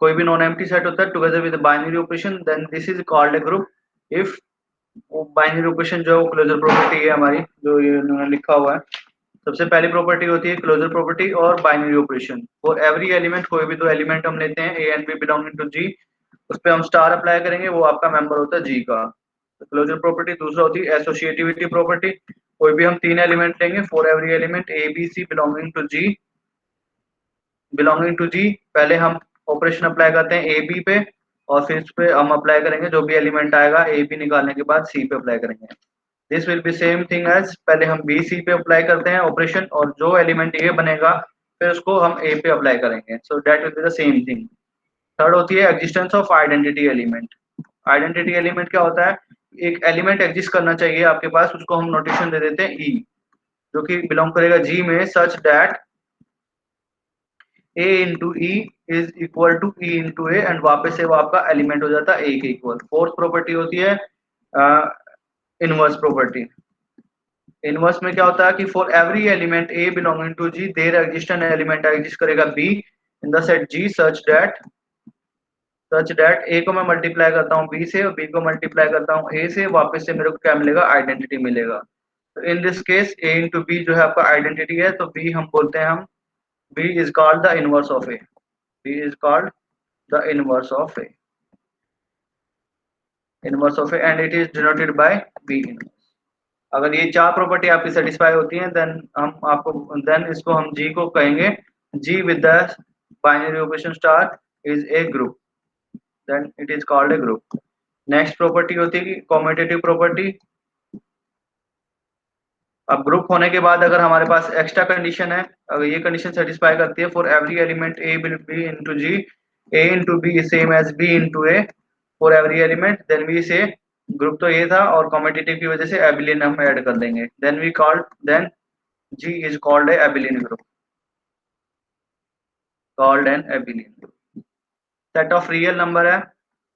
कोई भी non empty set होता है together with binary operation, then this is called a group. If binary operation जो है वो क्लोजर प्रॉपर्टी है हमारी, जो ये उन्होंने लिखा हुआ है। सबसे पहली प्रॉपर्टी होती है क्लोजर प्रॉपर्टी और binary operation. For every element, कोई भी दो एलिमेंट हम लेते हैं A and B belonging to G, उस पर हम स्टार अप्लाई करेंगे, वो आपका मेंबर होता है जी का। तो क्लोजर प्रॉपर्टी। दूसरा होती है एसोसिएटिविटी प्रॉपर्टी। कोई भी हम तीन एलिमेंट लेंगे, for every element A B C belonging to G, पहले हम ऑपरेशन अप्लाई करते हैं ए बी पे, और फिर इस पे हम अप्लाई करेंगे जो भी एलिमेंट आएगा ए बी निकालने के बाद सी पे अप्लाई करेंगे। This will be same thing as, पहले हम बी सी पे अप्लाई करते हैं ऑपरेशन, और जो एलिमेंट ए बनेगा फिर उसको हम ए पे अप्लाई करेंगे। So that will be the same thing. Third होती है existence of identity element. Identity element क्या होता है? एक एलिमेंट एग्जिस्ट करना चाहिए आपके पास, उसको हम नोटेशन दे देते हैं ई, जो कि बिलोंग करेगा जी में, such that a into e is equal to e into a, and वापस से वो आपका एलिमेंट हो जाता है ए के इक्वल। फोर्थ प्रॉपर्टी होती है इनवर्स प्रॉपर्टी। इनवर्स में क्या होता है कि for every element A belonging to G there exist an element exist करेगा B in the set G such that A को मैं मल्टीप्लाई करता हूँ बी से और बी को मल्टीप्लाई करता हूँ ए से, वापस से मेरे को क्या मिलेगा? आइडेंटिटी मिलेगा। तो in this case a into b जो है आपका आइडेंटिटी है, तो बी हम बोलते हैं हम b is called the inverse of a. B is called the inverse of a and it is denoted by b inverse. अगर ये चार प्रॉपर्टी आपकी सेटिस्फाई होती हैं, देन इसको हम जी को कहेंगे, G with the binary operation star is a group, then it is called a group. Next property होती है कॉम्यूटेटिव प्रॉपर्टी। अब ग्रुप होने के बाद अगर हमारे पास एक्स्ट्रा कंडीशन है, अगर ये कंडीशन सेटिस्फाई करती है, for every element a will be into g, a into b is same as b into a for every element, then we say group तो ये था और कॉम्यूटेटिव की वजह से एबिलियन हम ऐड कर देंगे, then g is called a abelian group, called an abelian group. Set of real number है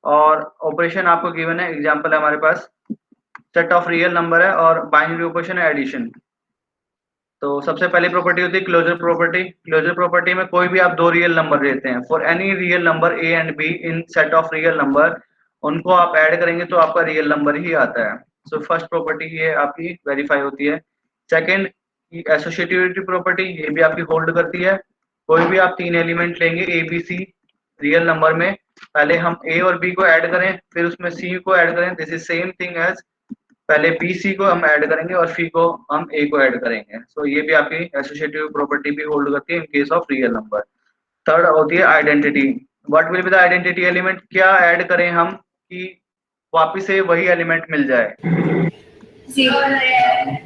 और ऑपरेशन आपको गिवन है, एग्जांपल है हमारे पास, सेट ऑफ रियल नंबर है और बाइनरी ऑपरेशन है एडिशन। तो सबसे पहली प्रॉपर्टी होती है क्लोजर प्रॉपर्टी। क्लोजर प्रॉपर्टी में कोई भी आप दो रियल नंबर लेते हैं, for any real number A and be in set of real number, उनको आप ऐड करेंगे तो आपका रियल नंबर ही आता है। सो फर्स्ट प्रॉपर्टी ये आपकी वेरीफाई होती है। सेकंड, एसोसिएटिविटी प्रॉपर्टी, ये भी आपकी होल्ड करती है। कोई भी आप तीन एलिमेंट लेंगे a B c real number में, पहले हम ए और बी को ऐड करें फिर उसमें सी को ऐड करें, this is same thing as पहले बी सी को हम ऐड करेंगे और सी को हम ए को ऐड करेंगे। सो ये भी आपकी एसोसिएटिव प्रॉपर्टी भी होल्ड करती है in case of real number. Third होती है identity. What will be the identity element, क्या ऐड करें हम कि वापिस से वही एलिमेंट मिल जाए?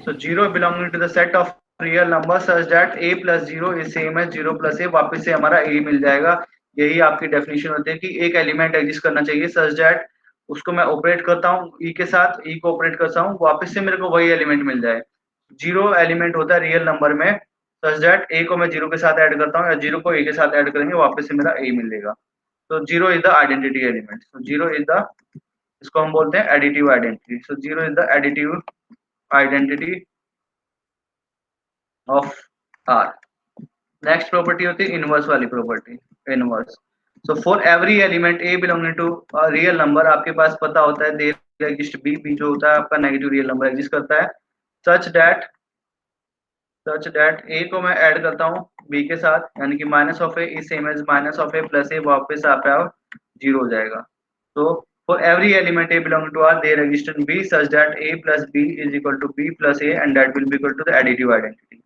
So zero belonging to the set of real number such that a plus zero is same as zero plus a, वापिस से हमारा ए मिल जाएगा। यही आपकी डेफिनेशन होती है कि एक एलिमेंट एग्जिस्ट करना चाहिए सच दैट उसको मैं ऑपरेट करता हूँ ई के साथ, ई को ऑपरेट करता हूँ, वापस से मेरे को वही एलिमेंट मिल जाए। जीरो एलिमेंट होता है रियल नंबर में सच दैट ए को मैं जीरो के साथ ऐड करता हूँ या जीरो को ए के साथ ऐड करेंगे, वापस से मेरा ए मिलेगा। तो zero is the identity element. So zero is the, इसको हम बोलते हैं additive identity. So zero is the additive identity of r. Next property होती है इनवर्स वाली property, inverse. So for every element A belonging to real number, आपके पास पता होता है देयर एग्जिस्ट बी, बी जो होता है आपका नेगेटिव रियल नंबर एग्जिस्ट करता है, सच दैट ए को मैं ऐड करता हूँ बी के साथ, यानी कि minus of a is same as minus of a plus a, वापस आपका जीरो हो जाएगा। तो for every element A belonging to R there exist in b such that a plus b is equal to b plus a and that will be equal to the additive identity.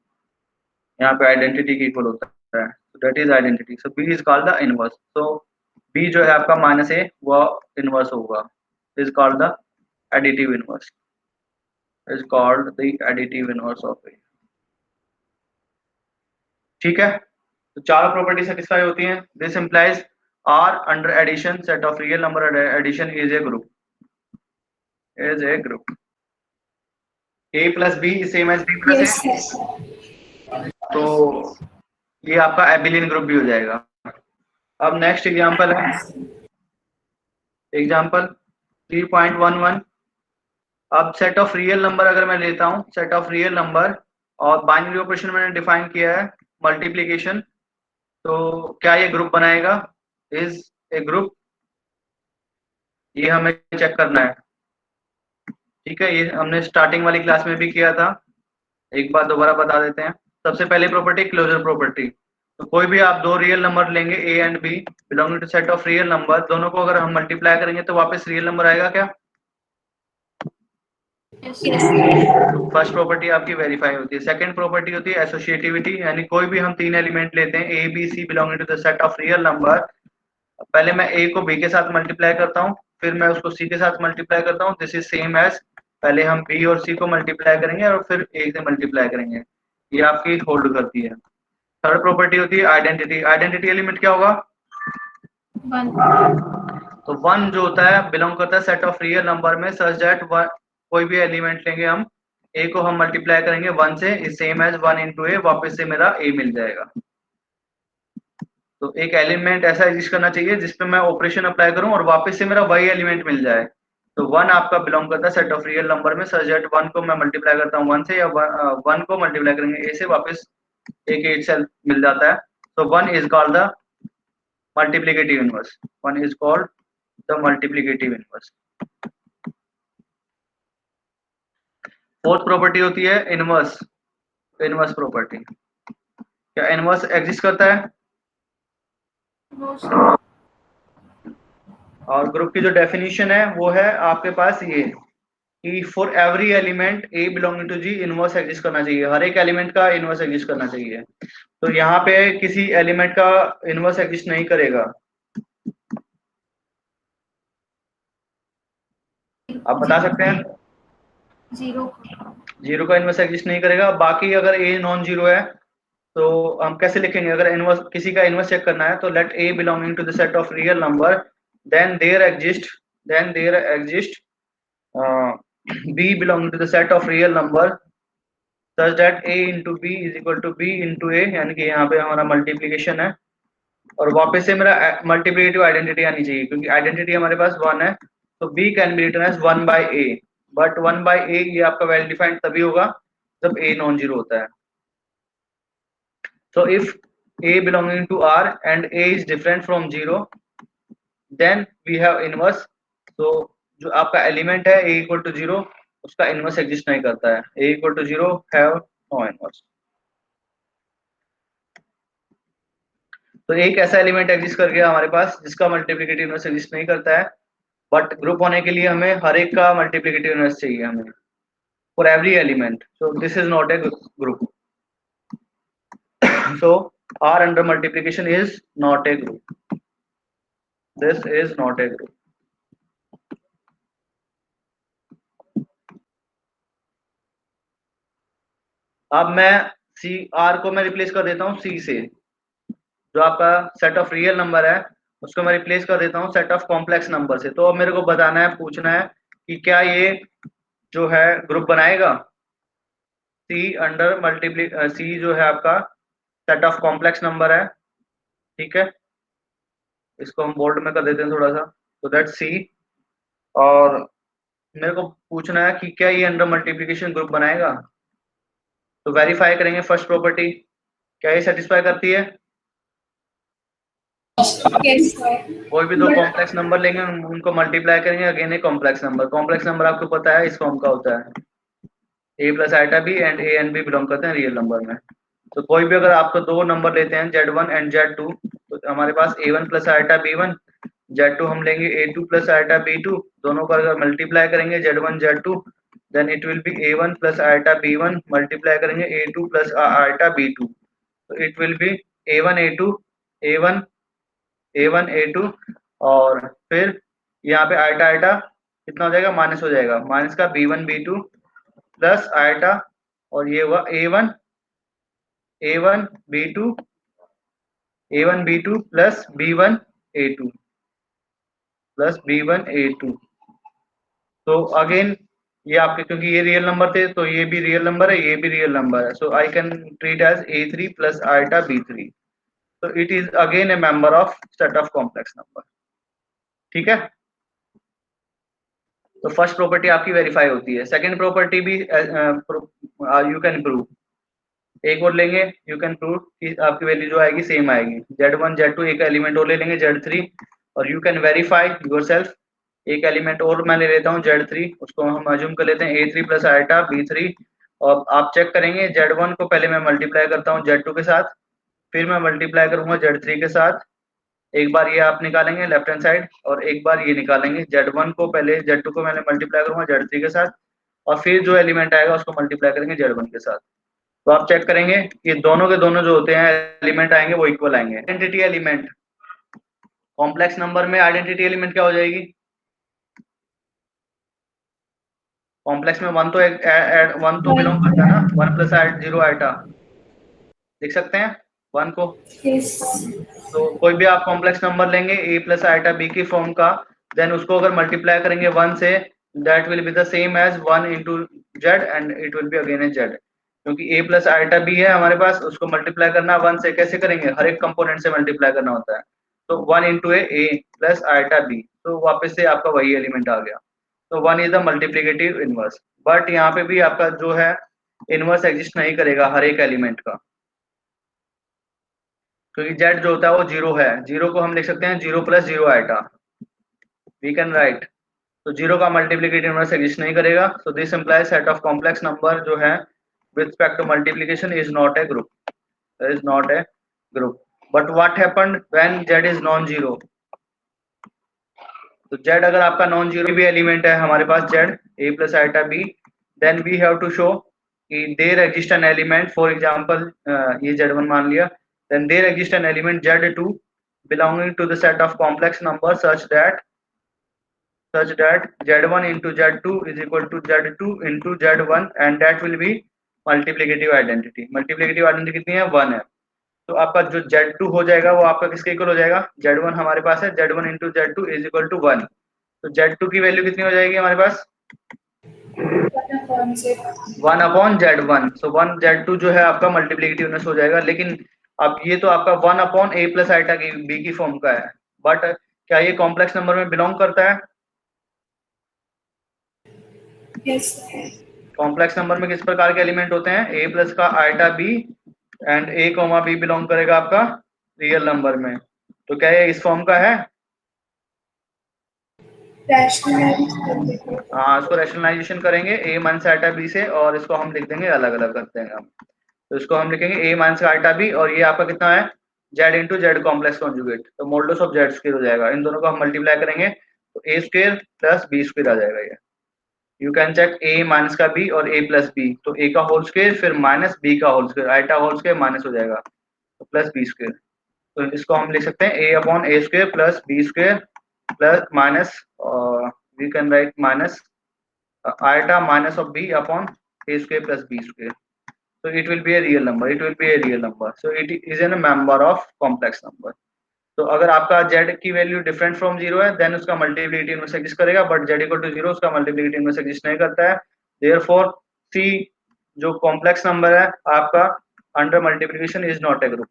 यहाँ पे identity की equal होता है, that is identity. So b is called the inverse. तो B जो है आपका minus a वो इनवर्स होगा, is called the additive inverse, is called the additive inverse of a. ठीक है, तो चारों प्रॉपर्टी सेटिस्फाई होती हैं। This implies R under addition set of real number addition is a group, is a group. A plus b is same as b plus a, तो ये आपका abelian group भी हो जाएगा। अब नेक्स्ट एग्जांपल है, एग्जांपल 3.11। अब सेट ऑफ रियल नंबर अगर मैं लेता हूं, सेट ऑफ रियल नंबर और बाइनरी ऑपरेशन मैंने डिफाइन किया है मल्टीप्लिकेशन, तो क्या ये ग्रुप बनाएगा? इज ए ग्रुप, ये हमें चेक करना है। ठीक है, ये हमने स्टार्टिंग वाली क्लास में भी किया था, एक बार दोबारा बता देते हैं। सबसे पहले प्रॉपर्टी क्लोजर प्रॉपर्टी। तो कोई भी आप दो रियल नंबर लेंगे a and B belonging to set of real number, दोनों को अगर हम मल्टीप्लाई करेंगे तो वापस रियल नंबर आएगा क्या? फर्स्ट प्रॉपर्टी आपकी वेरीफाई होती है। सेकंड प्रॉपर्टी होती है एसोसिएटिविटी, यानी कोई भी हम तीन एलिमेंट लेते हैं a B C belonging to the set of real number, पहले मैं ए को बी के साथ मल्टीप्लाई करता हूँ, फिर मैं उसको सी के साथ मल्टीप्लाई करता हूँ। दिस इज सेम एज पहले हम बी और सी को मल्टीप्लाई करेंगे और फिर ए से मल्टीप्लाई करेंगे, ये आपकी होल्ड करती है। थर्ड प्रॉपर्टी होती है आइडेंटिटी। आइडेंटिटी एलिमेंट क्या होगा? तो वन जो होता है बिलोंग करता है सेट ऑफ रियल नंबर में सच दैट कोई भी एलिमेंट लेंगे हम, ए को हम मल्टीप्लाई करेंगे वन से, is same as one into a, वापिस से मेरा ए मिल जाएगा। तो एक एलिमेंट ऐसा एग्जिस्ट करना चाहिए जिसपे मैं ऑपरेशन अप्लाई करूं और वापस से मेरा वही एलिमेंट मिल जाए। तो वन आपका बिलोंग करता है सेट ऑफ रियल नंबर में सच दैट वन को मैं मल्टीप्लाई करता हूँ वन से, या वन को मल्टीप्लाई करेंगे ए से, वापस ए के इटसेल्फ मिल जाता है। तो one is called the multiplicative inverse. One is called the multiplicative inverse. Fourth property होती है इनवर्स। इनवर्स प्रॉपर्टी, क्या इनवर्स एग्जिस्ट करता है? और ग्रुप की जो डेफिनेशन है वो है आपके पास ये कि for every element A belonging to g inverse exist करना चाहिए, हर एक एलिमेंट का इनवर्स एग्जिस्ट करना चाहिए। तो यहाँ पे किसी एलिमेंट का इनवर्स एग्जिस्ट नहीं करेगा, आप बता सकते हैं? जीरो का इनवर्स एग्जिस्ट नहीं करेगा। बाकी अगर ए नॉन जीरो है तो हम कैसे लिखेंगे? अगर इनवर्स किसी का इनवर्स चेक करना है तो let a belonging to the set of real number then there exist b belonging to the set of real number such that a into b is equal to b into a, यानी कि यहाँ पे हमारा multiplication है और वापस से मेरा मल्टीप्लिकेटिव आइडेंटिटी आनी चाहिए, क्योंकि आइडेंटिटी हमारे पास वन है। तो b can be written as one by a, but one by a ये आपका वेल डिफाइंड तभी होगा जब a नॉन जीरो होता है। So if a belonging to R and a is different from zero, then we have inverse. So जो आपका element है a equal to zero, उसका इनवर्स एग्जिस्ट नहीं करता है। a equal to zero have no inverse। तो एक ऐसा एलिमेंट एग्जिस्ट कर गया हमारे पास जिसका मल्टीप्लिकेटिव इनवर्स एग्जिस्ट नहीं करता है, बट ग्रुप होने के लिए हमें हर एक का मल्टीप्लिकेटिव इनवर्स चाहिए हमें for every element. So this is not a group. So R under multiplication is not a group. This is not a group. अब मैं सी आर को मैं रिप्लेस कर देता हूँ सी से, जो आपका सेट ऑफ रियल नंबर है उसको मैं रिप्लेस कर देता हूँ सेट ऑफ कॉम्प्लेक्स नंबर से। तो अब मेरे को बताना है, पूछना है कि क्या ये जो है ग्रुप बनाएगा। सी अंडर सी जो है आपका सेट ऑफ कॉम्प्लेक्स नंबर है, ठीक है, इसको हम बोल्ड में कर देते हैं थोड़ा सा, तो दैट सी। और मेरे को पूछना है कि क्या ये अंडर मल्टीप्लिकेशन ग्रुप बनाएगा। तो वेरीफाई करेंगे फर्स्ट प्रॉपर्टी, क्या ये सेटिस्फाई करती है? कोई भी दो कॉम्प्लेक्स नंबर लेंगे उनको मल्टीप्लाई करेंगे again a complex number. Complex number आपको पता है इस फॉर्म का होता है a plus iota b and a and b belong करते हैं रियल नंबर में। तो कोई भी अगर आपको दो नंबर लेते हैं Z1 एंड Z2, तो हमारे पास A1 plus iota B1, Z2 हम लेंगे A2 प्लस आइटा B2, दोनों को अगर मल्टीप्लाई करेंगे Z1 Z2 then it will be A1 plus iota B1 multiply करेंगे A2 प्लस आइटा B2, तो it will be A1 A2 A1 A1 A2, और फिर यहाँ पे आइटा आइटा कितना हो जाएगा? माइनस हो जाएगा, माइनस का B1 B2 प्लस आइटा, और ये हुआ A1 B2 A1 B2 plus B1 A2 plus B1 A2। तो अगेन ये आपके, क्योंकि ये रियल नंबर थे तो ये भी रियल नंबर है, ये भी रियल नंबर है, so I can treat as A3 plus iota B3। तो it is again a member of set of complex number, ठीक है। तो फर्स्ट प्रॉपर्टी आपकी वेरीफाई होती है। सेकंड प्रॉपर्टी भी यू कैन प्रूव, एक और लेंगे यू कैन प्रूव कि आपकी वैल्यू जो आएगी सेम आएगी। Z1 Z2 एक एलिमेंट और ले लेंगे Z3, और you can verify your self. एक एलिमेंट और मैं ले लेता हूँ Z3, उसको हम अज्यूम कर लेते हैं A3 प्लस आइटा B3। और आप चेक करेंगे Z1 को पहले मैं मल्टीप्लाई करता हूँ Z2 के साथ, फिर मैं मल्टीप्लाई करूंगा Z3 के साथ। एक बार ये आप निकालेंगे लेफ्ट हैंड साइड और एक बार ये निकालेंगे। Z1 को पहले Z2 को मैंने मल्टीप्लाई करूंगा Z3 के साथ, और फिर जो एलिमेंट आएगा उसको मल्टीप्लाई करेंगे Z1 के साथ। तो आप चेक करेंगे कि दोनों के दोनों जो होते हैं एलिमेंट आएंगे वो इक्वल आएंगे। आइडेंटिटी एलिमेंट, कॉम्प्लेक्स नंबर में आइडेंटिटी एलिमेंट क्या हो जाएगी? कॉम्प्लेक्स में वन तो बिलोंग करता है ना, 1 प्लस 0 आइटा, लिख सकते हैं 1 को। तो कोई भी आप कॉम्प्लेक्स नंबर लेंगे a प्लस आइटा b की फॉर्म का, देन उसको अगर मल्टीप्लाई करेंगे 1 से, that will be the same as 1 into z and it will be again as z. क्योंकि a प्लस आइटा b है हमारे पास, उसको मल्टीप्लाई करना 1 से कैसे करेंगे? हर एक कंपोनेंट से मल्टीप्लाई करना होता है। तो 1 into a plus iota b, तो वापस से आपका वही एलिमेंट आ गया। तो 1 is the multiplicative inverse. But यहाँ पे भी आपका जो है इनवर्स एग्जिस्ट नहीं करेगा हर एक एलिमेंट का, क्योंकि z जो होता है वो 0 है। 0 को हम लिख सकते हैं 0 plus 0 iota, we can write. तो 0 का मल्टीप्लिकेटिव इनवर्स एग्जिस्ट नहीं करेगा। So this implies set of complex number जो है with respect to multiplication is not a group, is not a group. But what happened when z is non zero? तो z अगर आपका non zero भी element है हमारे पास z a plus iota b, then we have to show कि there exist an element, for example ये z1 मान लिया, then there exists an element z2 belonging to the set of complex numbers such that z1 into z2 is equal to z2 into z1 and that will be multiplicative identity। multiplicative identity कितनी है? 1 है। तो आपका जो z2 हो जाएगा वो आपका किसके इक्वल हो जाएगा? z1 हमारे पास है, z1 into z2 is equal to 1। तो z2 की वैल्यू कितनी हो जाएगी हमारे पास? 1 अपॉन z1। सो 1 z2 जो है आपका मल्टीप्लिकेटिवनेस हो जाएगा। लेकिन अब ये तो आपका 1 अपॉन a प्लस आइटा की b की फॉर्म का है, बट क्या ये कॉम्प्लेक्स नंबर में बिलोंग करता है? कॉम्प्लेक्स नंबर में किस प्रकार के एलिमेंट होते हैं? a प्लस का iota b and a comma b belong करेगा आपका रियल नंबर में। तो क्या ये इस फॉर्म का है? हाँ, इसको रैशनलाइजेशन करेंगे a माइनस आइटा b से, और इसको हम लिख देंगे अलग अलग करते हैं हम। तो इसको हम लिखेंगे a माइनस आइटा b, और ये आपका कितना है? z into Z complex conjugate, तो मॉडुलस ऑफ जेड स्क्वायर हो जाएगा। इन दोनों को हम मल्टीप्लाई करेंगे तो a square plus b square आ जाएगा। ये you can check a minus का b और a प्लस b, तो a का होल स्क्वायर फिर माइनस b का whole square, iota whole square minus हो जाएगा तो प्लस b स्क्वायर। तो इसको हम लिख सकते हैं a upon a square plus b square plus minus, we can write minus iota minus of b upon a square plus b square, so it will be a real number, it will be a real number, so it is a member of complex number। तो अगर आपका z की value different from zero है then उसका multiplicative inverse exist करेगा, but z equal to zero उसका multiplicative inverse exist नहीं करता है। देयरफॉर c जो कॉम्प्लेक्स नंबर है आपका under multiplication is not a group,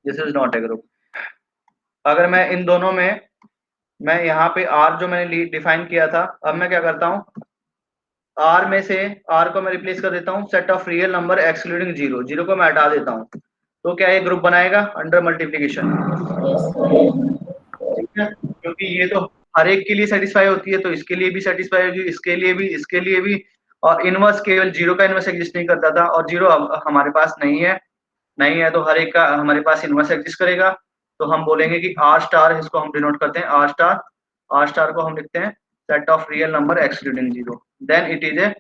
this is not a group. अगर मैं इन दोनों में, मैं यहाँ पे r जो मैंने डिफाइन किया था, अब मैं क्या करता हूँ, r में से r को मैं रिप्लेस कर देता हूँ set of real number excluding zero, zero को मैं हटा देता हूँ। तो क्या ये ग्रुप बनाएगा अंडर मल्टीप्लिकेशन? ठीक है, क्योंकि ये तो हर एक के लिए सेटिस्फाई होती है, तो इसके लिए भी सेटिस्फाई होगी, इसके लिए भी, इसके लिए भी। और इनवर्स केवल जीरो का इनवर्स एग्जिस्ट नहीं करता था, और जीरो हमारे पास नहीं है, नहीं है तो हर एक का हमारे पास इनवर्स एग्जिस्ट करेगा। तो हम बोलेंगे कि आर स्टार, इसको हम डिनोट करते हैं आर स्टार, आर स्टार को हम लिखते हैं set of real number excluding zero, then it is a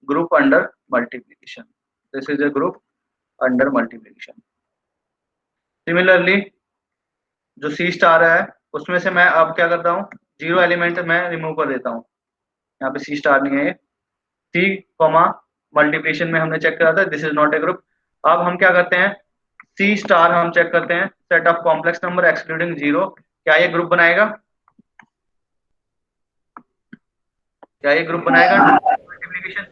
group under multiplication, this is a group under multiplication. Similarly जो सी स्टार है उसमें से मैं अब क्या करता हूँ, जीरो एलिमेंट मैं रिमूव कर देता हूँ, यहाँ पे सी स्टार नहीं है ये, सी कॉमा मल्टीप्लिकेशन में हमने चेक करा था, this is not a group. अब हम क्या करते हैं, सी स्टार हम चेक करते हैं set of complex number excluding zero, क्या ये ग्रुप बनाएगा? क्या ये ग्रुप बनाएगा मल्टीप्लिकेशन?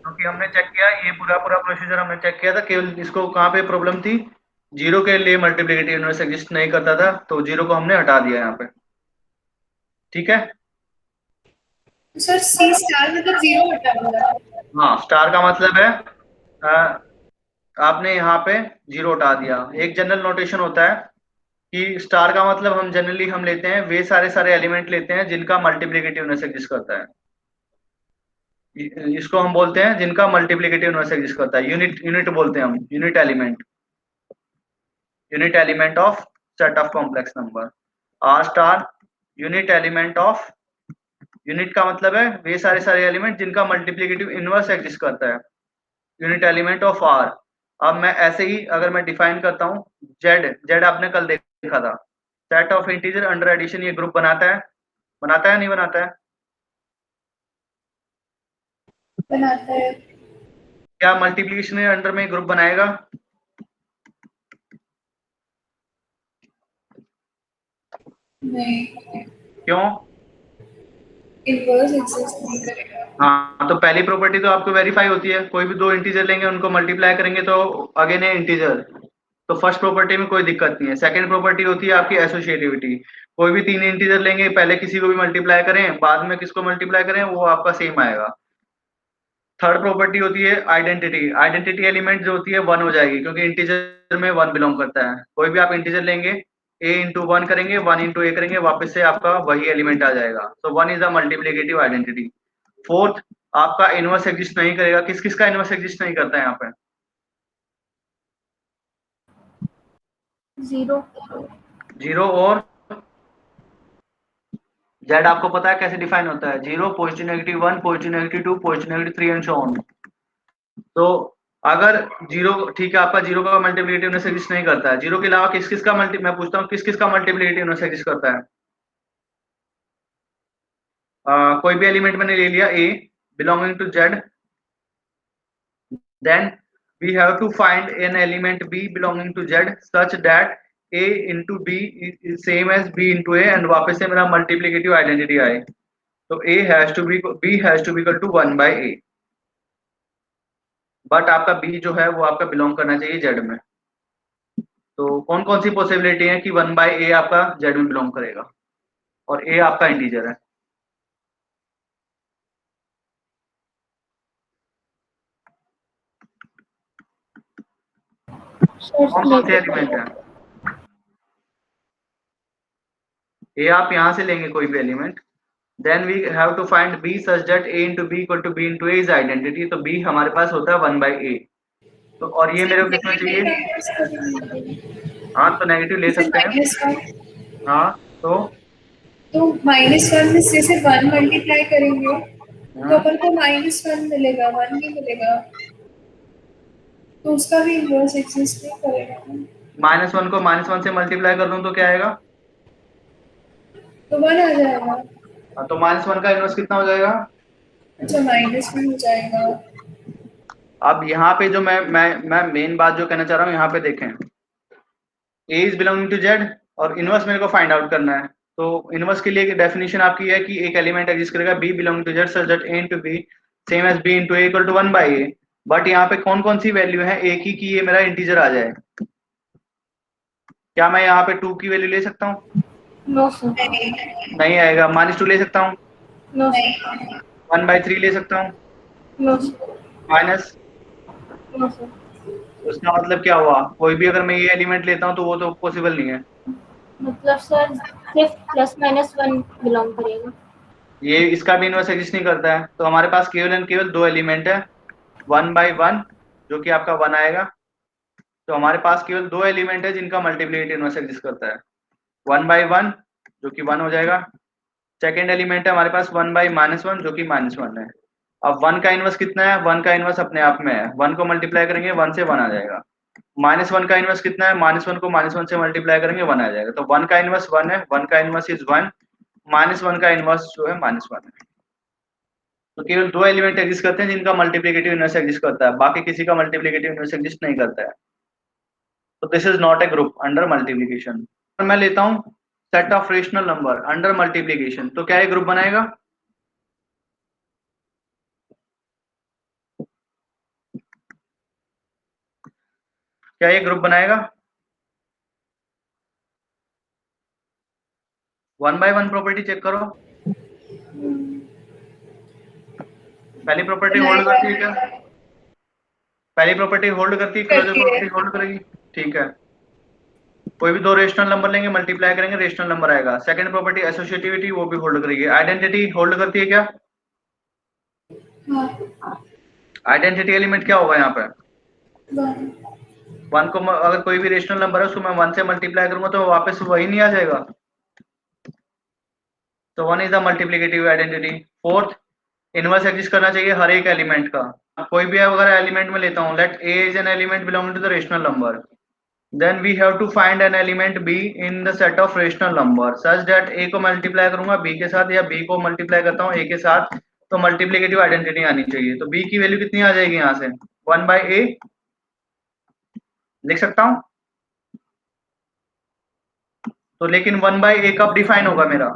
क्योंकि हमने चेक किया, ये पूरा पूरा प्रोसीजर हमने चेक किया था, केवल इसको कहाँ पे प्रॉब्लम थी, जीरो के लिए मल्टीप्लिकेटिव इनवर्स एग्जिस्ट नहीं करता था, तो जीरो को हमने हटा दिया यहाँ पे। ठीक है सर, सी स्टार मतलब जीरो हटा दिया? हाँ, स्टार का मतलब है आपने यहाँ पे जीरो हटा दिया। एक जनरल नोटेशन होता है कि स्टार का मतलब हम जनरली हम लेते हैं वे सारे एलिमेंट लेते हैं जिनका मल्टीप्लिकेटिव इनवर्स एग्जिस्ट करता है। इसको हम बोलते हैं जिनका मल्टीप्लिकेटिव इनवर्स एग्जिस्ट करता है, यूनिट यूनिट बोलते हैं हम, unit element of set of complex number. R star unit element of, unit का मतलब है वे सारे एलिमेंट जिनका मल्टीप्लिकेटिव इनवर्स एग्जिस्ट करता है, यूनिट एलिमेंट ऑफ आर। अब मैं ऐसे ही अगर मैं डिफाइन करता हूँ, जेड, जेड आपने कल देखा था, set of integer under addition, ये ग्रुप बनाता है नहीं बनाता है? बनाता है। क्या मल्टीप्लिकेशन के अंडर में ग्रुप बनाएगा? नहीं, क्यों? इनवर्स एग्जिस्ट नहीं करेगा। हाँ, तो पहली प्रॉपर्टी तो आपको वेरीफाई होती है, कोई भी दो इंटीजर लेंगे उनको मल्टीप्लाई करेंगे तो अगेन है इंटीजर, तो फर्स्ट प्रॉपर्टी में कोई दिक्कत नहीं है। सेकंड प्रॉपर्टी होती है आपकी एसोसिएटिविटी, कोई भी तीन इंटीजर लेंगे, पहले किसी को भी मल्टीप्लाई करें बाद में किसको मल्टीप्लाई करें वो आपका सेम आएगा। थर्ड प्रॉपर्टी होती है आइडेंटिटी, आइडेंटिटी एलिमेंट जो होती है वन हो जाएगी क्योंकि इंटीजर में वन बिलोंग करता है। कोई भी आप इंटीजर लेंगे, ए इंटू वन करेंगे, वन इंटू ए करेंगे, वापस से आपका वही एलिमेंट आ जाएगा, तो one is the multiplicative identity. Fourth, आपका इनवर्स एग्जिस्ट नहीं करेगा। किस किस का इनवर्स एग्जिस्ट नहीं करता है यहाँ पे? जीरो। जीरो और जेड आपको पता है कैसे डिफाइन होता है? Zero, positive negative one, positive negative two, positive negative three and so on. तो अगर जीरो, ठीक है, आपका जीरो का मल्टीप्लिकेटिव एग्जिस्ट नहीं करता है, जीरो के अलावा किस किस का मल्टी, मैं पूछता हूँ किस किस का मल्टीप्लिकेटिव एग्जिस्ट करता है? कोई भी एलिमेंट मैंने ले लिया a belonging to Z, then we have to find an element b belonging to z such that a into b is same as b into a and वापस से मेरा मल्टीप्लिकेटिव आइडेंटिटी आए, तो a has to be, b has to be equal to 1 by a, but आपका b जो है वो आपका बिलोंग करना चाहिए z में। तो कौन कौन सी पॉसिबिलिटी है कि 1 बाय a आपका z में बिलोंग करेगा और a आपका इंटीजर है? कौन कौन से एलिमेंट है? a आप यहाँ से लेंगे कोई भी element, then we have to find b such that a into b equal to b into a is identity, तो b हमारे पास होता है 1 by a, तो और ये मेरे को कितना नेगेटिव चाहिए? नंबर्स करेंगे। हाँ, तो नेगेटिव ले जैसे सकते हैं। -1, हाँ, तो तो -1 में जैसे 1 मल्टीप्लाई करेंगे तो हाँ, अपन को -1 मिलेगा, 1 नहीं मिलेगा, तो उसका भी इनवर्स एग्जिस्ट नहीं करेगा ना। -1 को -1 से मल्टीप्लाई कर दूं तो क्या आएगा? तो 1 आ जाएगा। हाँ, तो -1 का इनवर्स कितना हो जाएगा? अच्छा, -1 हो जाएगा। अब यहाँ पे जो मैं मेन बात जो कहना चाह रहा हूँ यहाँ पे देखें, a is belonging to z और इनवर्स मेरे को फाइंड आउट करना है, तो इनवर्स के लिए डेफिनेशन आपकी है कि एक एलिमेंट एग्जिस्ट करेगा b belonging to z such that a into b same as b into a equal to 1 by a, but यहाँ पे कौन कौन सी वैल्यू है a की कि ये मेरा इंटीजर आ जाए? क्या मैं यहाँ पे 2 की वैल्यू ले सकता हूँ? No sir. नहीं आएगा। -2 ले सकता हूँ? No sir. 1 by 3 ले सकता हूँ? No sir. Minus, no sir. उसका मतलब क्या हुआ? कोई भी अगर मैं ये एलिमेंट लेता हूँ तो वो तो पॉसिबल नहीं है। मतलब सर सिर्फ +-1 बिलोंग करेगा। ये इसका भी इनवर्स एग्जिस्ट नहीं करता है, तो हमारे पास केवल एंड केवल दो एलिमेंट है, 1 by 1 जो कि आपका 1 आएगा, तो हमारे पास केवल दो एलिमेंट है जिनका मल्टीप्लिकेटिव इनवर्स एग्जिस्ट करता है, 1 by 1 जो कि 1 हो जाएगा, सेकेंड एलिमेंट है हमारे पास 1 by -1 जो कि -1 है। अब 1 का इनवर्स कितना है? 1 का इनवर्स अपने आप में है, 1 को मल्टीप्लाई करेंगे 1 से 1 आ जाएगा। -1 का इनवर्स कितना है? -1 को -1 से मल्टीप्लाई करेंगे 1 आ जाएगा, तो 1 का इनवर्स 1 है, 1 का इनवर्स इज 1, -1 का इनवर्स जो है -1 है। तो केवल दो एलिमेंट एग्जिस्ट करते हैं जिनका मल्टीप्लिकेटिव इनवर्स एग्जिस्ट करता है, बाकी किसी का मल्टीप्लिकेटिव इनवर्स एग्जिस्ट नहीं करता है, तो this is not a group under multiplication. मैं लेता हूं set of rational number under multiplication, तो क्या ये ग्रुप बनाएगा? क्या ये ग्रुप बनाएगा? 1 by 1 प्रॉपर्टी चेक करो, पहली प्रॉपर्टी होल्ड करती है क्या? पहली प्रॉपर्टी होल्ड करती है, क्लोजर करती है। प्रॉपर्टी होल्ड करेगी, ठीक है। कोई भी दो रेशनल नंबर लेंगे, मल्टीप्लाई करेंगे, रेशनल नंबर आएगा। सेकंड प्रॉपर्टी एसोसिएटिविटी, वो भी होल्ड करेगी। आइडेंटिटी होल्ड करती है क्या? हाँ, आइडेंटिटी एलिमेंट क्या होगा यहाँ पे? 1। वन को अगर कोई भी रेशनल नंबर है उसको मैं 1 से मल्टीप्लाई करूंगा तो वापस वही नहीं आ जाएगा। तो 1 is the multiplicative identity. Fourth, inverse exist करना चाहिए हर एक एलिमेंट का। कोई भी अगर एलिमेंट में लेता हूँ, let a is an element belonging to the rational number, then we have to find an element b in the set of rational number such that a को मल्टीप्लाई करूंगा b के साथ या b को multiply करता हूँ a के साथ, तो मल्टीप्लिकेटिव आइडेंटिटी आनी चाहिए। तो b की वैल्यू कितनी आ जाएगी यहाँ से? 1/a लिख सकता हूँ। तो लेकिन 1/a कब डिफाइन होगा मेरा?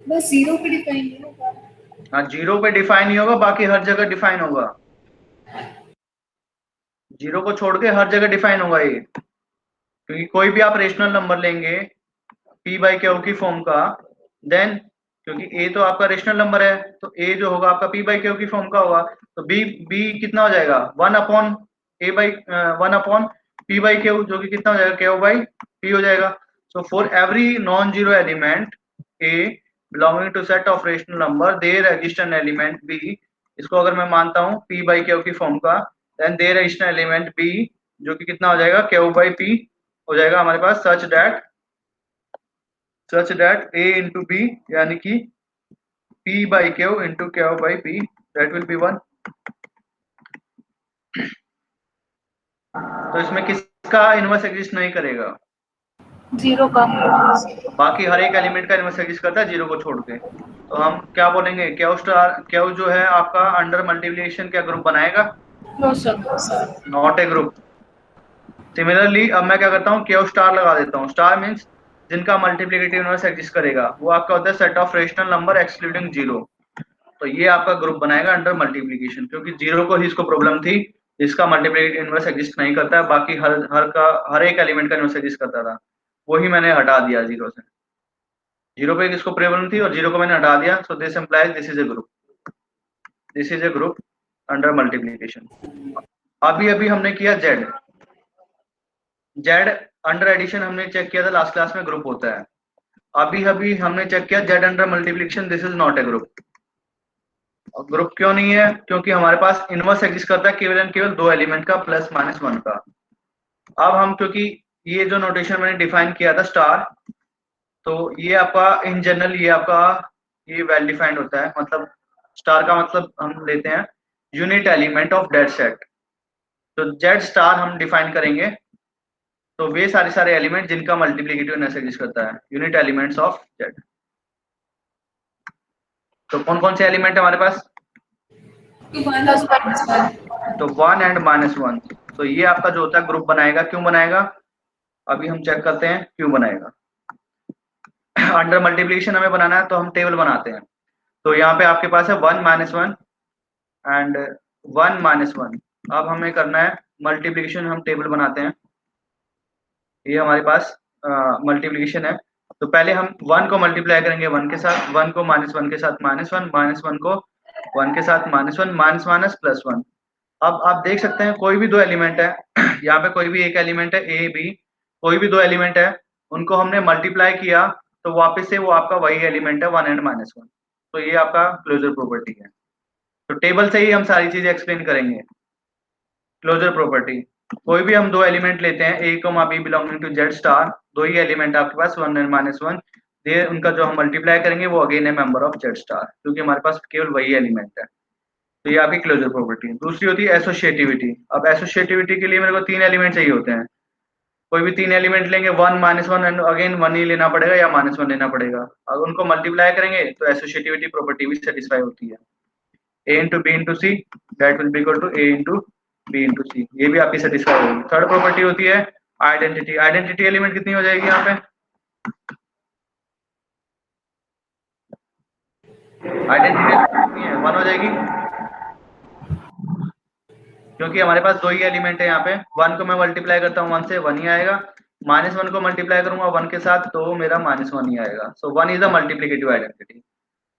बस 0 पे डिफाइन नहीं होगा। हाँ, 0 पे डिफाइन नहीं होगा, बाकी हर जगह डिफाइन होगा। 0 को छोड़ के हर जगह डिफाइन होगा ये, क्योंकि कोई भी आप रेशनल नंबर लेंगे p/q की फॉर्म का, देन क्योंकि a तो आपका रेशनल नंबर है तो a जो होगा आपका p/q की फॉर्म का होगा, तो b कितना हो जाएगा? 1 अपॉन p/q, जो कि कितना हो जाएगा? q/p हो जाएगा। So for every non zero element a belonging to set of rational number there exist an element b, इसको अगर मैं मानता हूँ p/q की फॉर्म का, then there exist an element b जो कि कितना हो जाएगा? q/p हो जाएगा हमारे पास, such that a into b यानी कि p/q into q/p, that will be 1। तो इसमें किसका इनवर्स एग्जिस्ट नहीं करेगा? 0 का। बाकी हर एक एलिमेंट का इनवर्स एग्जिस्ट करता है 0 को छोड़ के। तो हम क्या बोलेंगे? क्यू जो है आपका अंडर मल्टीप्लिकेशन क्या ग्रुप बनाएगा? No sir. Not a group. Similarly अब मैं क्या करता हूँ, क्यू स्टार लगा देता हूँ। स्टार मीन्स जिनका मल्टीप्लिकेटिव इनवर्स एग्जिस्ट करेगा, वो आपका होता है set of rational number excluding 0। तो ये आपका ग्रुप बनाएगा अंडर मल्टीप्लिकेशन, क्योंकि 0 को ही इसको प्रॉब्लम थी, जिसका मल्टीप्लिकेटिव इनवर्स एग्जिस्ट नहीं करता है, बाकी हर एक एलिमेंट का इनवर्स एग्जिस्ट करता था, वही मैंने हटा दिया 0 से। 0 पे इसको प्रॉब्लम थी और 0 को मैंने हटा दिया। So this implies this is a group, this is a group under multiplication. अभी अभी हमने किया जेड अंडर एडिशन हमने चेक किया था लास्ट क्लास में, ग्रुप होता है। अभी अभी हमने चेक किया Z under multiplication, this is not a group. Group क्यों नहीं है? क्योंकि हमारे पास इनवर्स एग्जिस्ट करता है केवल एंड केवल दो एलिमेंट का, प्लस माइनस 1 का। अब हम, क्योंकि ये जो नोटेशन मैंने डिफाइन किया था स्टार, तो ये आपका इन जनरल ये वेल डिफाइंड होता है। मतलब स्टार का मतलब हम लेते हैं unit element of that set. तो जेड स्टार हम डिफाइन करेंगे, तो वे सारे एलिमेंट जिनका मल्टीप्लिकेटिव इनवर्स एग्जिस्ट करता है, यूनिट एलिमेंट्स ऑफ जेड। तो कौन कौन से एलिमेंट है हमारे पास? तो 1 एंड -1। तो ये आपका जो होता है ग्रुप बनाएगा। क्यों बनाएगा? अभी हम चेक करते हैं क्यों बनाएगा। अंडर मल्टीप्लिकेशन हमें बनाना है तो हम टेबल बनाते हैं। तो यहाँ पे आपके पास है 1 -1 एंड 1 -1। अब हमें करना है मल्टीप्लिकेशन, हम टेबल बनाते हैं। ये हमारे पास मल्टीप्लिकेशन है। तो पहले हम 1 को मल्टीप्लाई करेंगे 1 के साथ, 1 को -1 के साथ -1, -1 को 1 के साथ -1, माइनस +1। अब आप देख सकते हैं कोई भी दो एलिमेंट है यहाँ पे कोई भी एक एलिमेंट है ए बी, कोई भी दो एलिमेंट है, उनको हमने मल्टीप्लाई किया तो वापस से वो आपका वही एलिमेंट है 1 एंड -1। तो ये आपका क्लोजर प्रॉपर्टी है। तो टेबल से ही हम सारी चीजें एक्सप्लेन करेंगे। क्लोजर प्रॉपर्टी, कोई भी हम दो एलिमेंट लेते हैं ए को b belonging to z star, दो ही एलिमेंट आपके पास 1 एंड -1, ये उनका जो हम मल्टीप्लाई करेंगे वो अगेन है मेंबर ऑफ जेड स्टार, क्योंकि हमारे पास केवल वही एलिमेंट है। तो ये आपकी क्लोजर प्रॉपर्टी है। दूसरी होती है एसोसिएटिविटी। अब एसोसिएटिविटी के लिए मेरे को 3 एलिमेंट चाहिए होते हैं। कोई भी 3 एलिमेंट लेंगे 1 -1 एंड अगेन 1 ही लेना पड़ेगा या -1 लेना पड़ेगा। अगर उनको मल्टीप्लाई करेंगे तो एसोसिएटिविटी प्रॉपर्टी भी सेटिस्फाई होती है। a into b into c that will be equal to a into b into c, ये भी आपकी सेटिस्फाई होगी। थर्ड प्रॉपर्टी होती है आइडेंटिटी। आइडेंटिटी एलिमेंट कितनी हो जाएगी यहाँ पे? आइडेंटिटी कितनी है? 1 हो जाएगी, क्योंकि हमारे पास दो ही एलिमेंट है यहाँ पे। 1 को मैं मल्टीप्लाई करता हूँ 1 से, 1 ही आएगा। -1 को मल्टीप्लाई करूंगा 1 के साथ तो मेरा -1 ही आएगा। सो 1 is the multiplicative identity.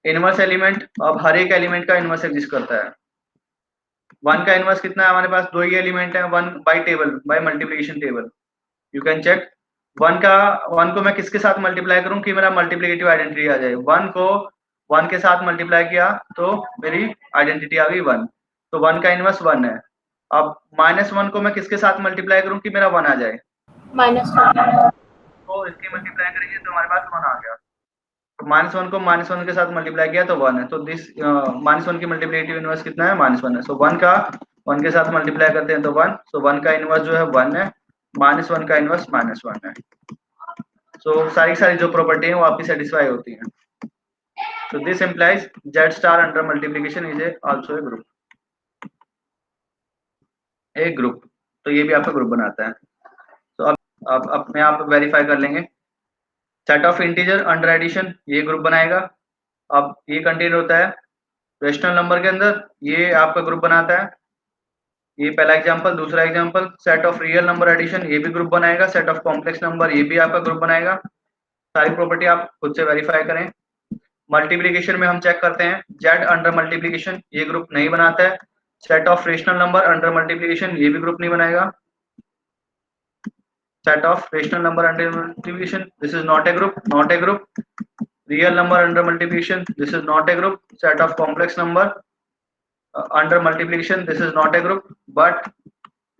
Inverse element, अब हर एक एलिमेंट का इनवर्स एग्जिस्ट करता है। 1 का इनवर्स कितना है हमारे पास? दो ही एलिमेंट है, 1 by table, by multiplication table. You can check 1 को मैं किसके साथ मल्टीप्लाई करूं कि मेरा मल्टीप्लिकेटिव आइडेंटिटी आ जाए? 1 को 1 के साथ मल्टीप्लाई किया तो मेरी आइडेंटिटी आ गई 1, तो 1 का इनवर्स 1 है। अब -1 को मैं किसके साथ मल्टीप्लाई करूं कि मेरा 1 आ जाए? -1 तो इसकी मल्टीप्लाई करेंगे तो हमारे पास 1 आ गया। तो -1 को -1 के साथ मल्टीप्लाई किया तो 1 है, तो दिस -1 की मल्टीप्लिकेटिव इनवर्स कितना है? -1 है। सो 1 के साथ मल्टीप्लाई करते हैं तो 1, सो 1 का इनवर्स जो है 1 है, -1 का इनवर्स -1 है। सो सारी जो प्रॉपर्टी है वो आपकी सेटिस्फाई होती है। So this implies Z star under multiplication is also a group. एक ग्रुप, तो ये भी आपका ग्रुप बनाता है। तो अब अपने आप वेरीफाई कर लेंगे। Set of integer under addition ये ग्रुप बनाएगा। अब ये कंटेन होता है रेशनल नंबर के अंदर, ये आपका ग्रुप बनाता है। ये पहला एग्जांपल। दूसरा example set of real number addition, ये भी ग्रुप बनाएगा। सेट ऑफ कॉम्प्लेक्स नंबर, ये भी आपका ग्रुप बनाएगा। सारी प्रॉपर्टी आप खुद से वेरीफाई करें। मल्टीप्लिकेशन में हम चेक करते हैं जेड अंडर मल्टीप्लिकेशन, ये ग्रुप नहीं बनाता है। Set of rational number under multiplication, ये भी ग्रुप नहीं बनाएगा। Set of rational number under multiplication, this is not a group. Real number under multiplication, this is not a group. Set of complex number under multiplication, this is not a group. But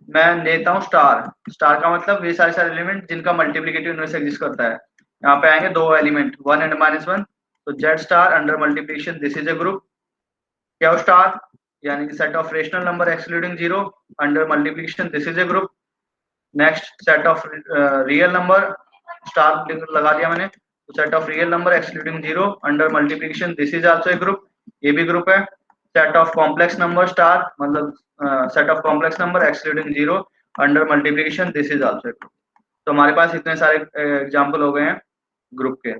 मैं लेता हूँ star का मतलब ये सारे element जिनका multiplicative inverse exist करता है। यहाँ पे आएंगे दो एलिमेंट 1 एंड -1, तो Z star under multiplication this is a group. क्या स्टार यानी कि set of rational number excluding 0 under multiplication this is a group. Next set of real number, star लगा दिया मैंने, तो set of real number excluding 0 under multiplication this is also a group, ये भी group है। Set of complex number star मतलब set of complex number excluding 0 under multiplication this is also a group. तो हमारे पास इतने सारे एग्जांपल हो गए हैं ग्रुप के।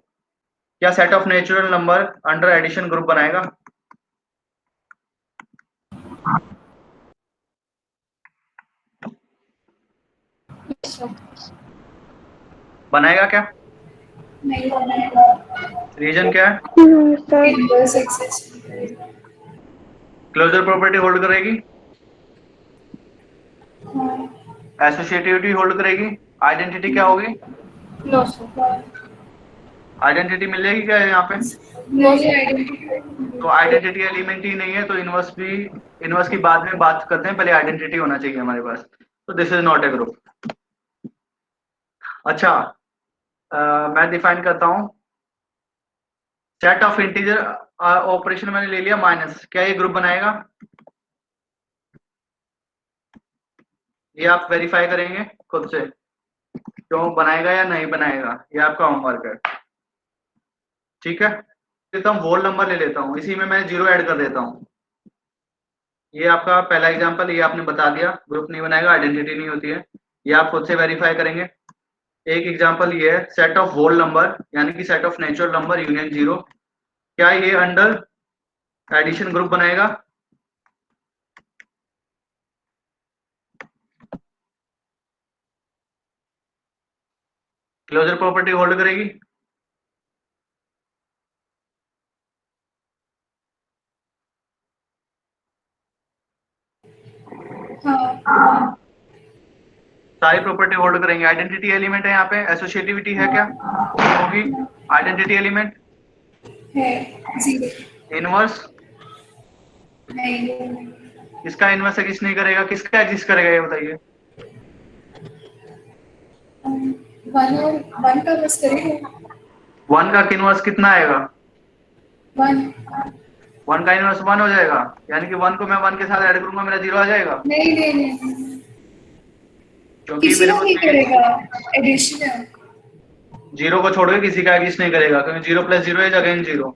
क्या set of natural number under addition group बनाएगा? बनाएगा क्या? नहीं बनाएगा। रीजन क्या है? इनवर्स एग्जिस्ट नहीं करेगा। क्लोजर प्रॉपर्टी होल्ड करेगी, हाँ। एसोसिएटिविटी होल्ड करेगी, आइडेंटिटी क्या होगी? No sir. आइडेंटिटी मिलेगी क्या यहाँ पे? नहीं आइडेंटिटी। तो आइडेंटिटी एलिमेंट ही नहीं है तो इनवर्स की बाद में बात करते हैं, पहले आइडेंटिटी होना चाहिए हमारे पास। तो this is not a group. अच्छा, मैं डिफाइन करता हूं सेट ऑफ इंटीजर ऑपरेशन मैंने ले लिया माइनस, क्या ये ग्रुप बनाएगा? ये आप वेरीफाई करेंगे खुद से क्यों बनाएगा या नहीं बनाएगा, ये आपका होमवर्क है। ठीक है, लेता हूँ होल नंबर ले लेता हूँ, इसी में मैं 0 ऐड कर देता हूँ। ये आपका पहला एग्जांपल, ये आपने बता दिया ग्रुप नहीं बनाएगा, आइडेंटिटी नहीं होती है, ये आप खुद से वेरीफाई करेंगे। एक एग्जांपल ये है सेट ऑफ होल नंबर यानी कि set of natural number union 0, क्या ये अंडर एडिशन ग्रुप बनाएगा? क्लोजर प्रॉपर्टी होल्ड करेगी? हाँ। सारी प्रॉपर्टी होल्ड करेंगे। आइडेंटिटी एलिमेंट है यहाँ पे, एसोसिएटिविटी है क्या होगी? आइडेंटिटी एलिमेंट है 0। इनवर्स नहीं। इसका इनवर्स एग्जिस्ट नहीं करेगा, किसका एग्जिस्ट करेगा ये बताइए? 1 का बस करेगा। 1 का इनवर्स कितना आएगा? 1 का इनवर्स 1 हो जाएगा, यानी कि 1 को मैं 1 के साथ ऐड करूंगा मेरा 0 आ जाएगा। नहीं क्योंकि किसी मेरे का को नहीं करेगा, एडिशन है। 0 को छोड़ के किसी का एग्जिस्ट नहीं करेगा, क्योंकि 0 + 0 इज अगेन 0।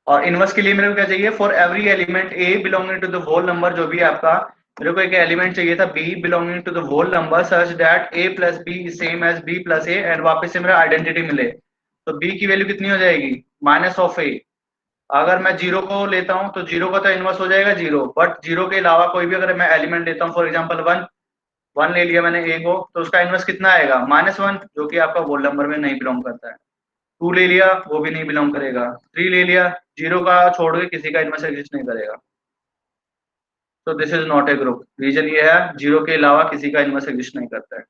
और इनवर्स के लिए मेरे को क्या चाहिए? For every element A belonging to the whole number, जो भी आपका मेरे को एक एलिमेंट चाहिए था b belonging to the whole number such that a + b is same as b + a and वापस से मेरा आइडेंटिटी मिले। तो b की वैल्यू कितनी हो जाएगी? -(a). अगर मैं 0 को लेता हूं तो 0 का तो इनवर्स हो जाएगा 0, बट 0 के अलावा कोई भी अगर मैं एलिमेंट लेता हूं, फॉर एग्जांपल 1 ले लिया मैंने a को, तो उसका इनवर्स कितना आएगा? -1, जो कि आपका होल नंबर में नहीं बिलोंग करता है। 2 ले लिया वो भी नहीं बिलोंग करेगा, 3 ले लिया, 0 का छोड़ के किसी का इनवर्स एग्जिस्ट नहीं करेगा। तो this is not a group. Reason ये है 0 के अलावा किसी का इनवर्स एग्जिस्ट नहीं करता है।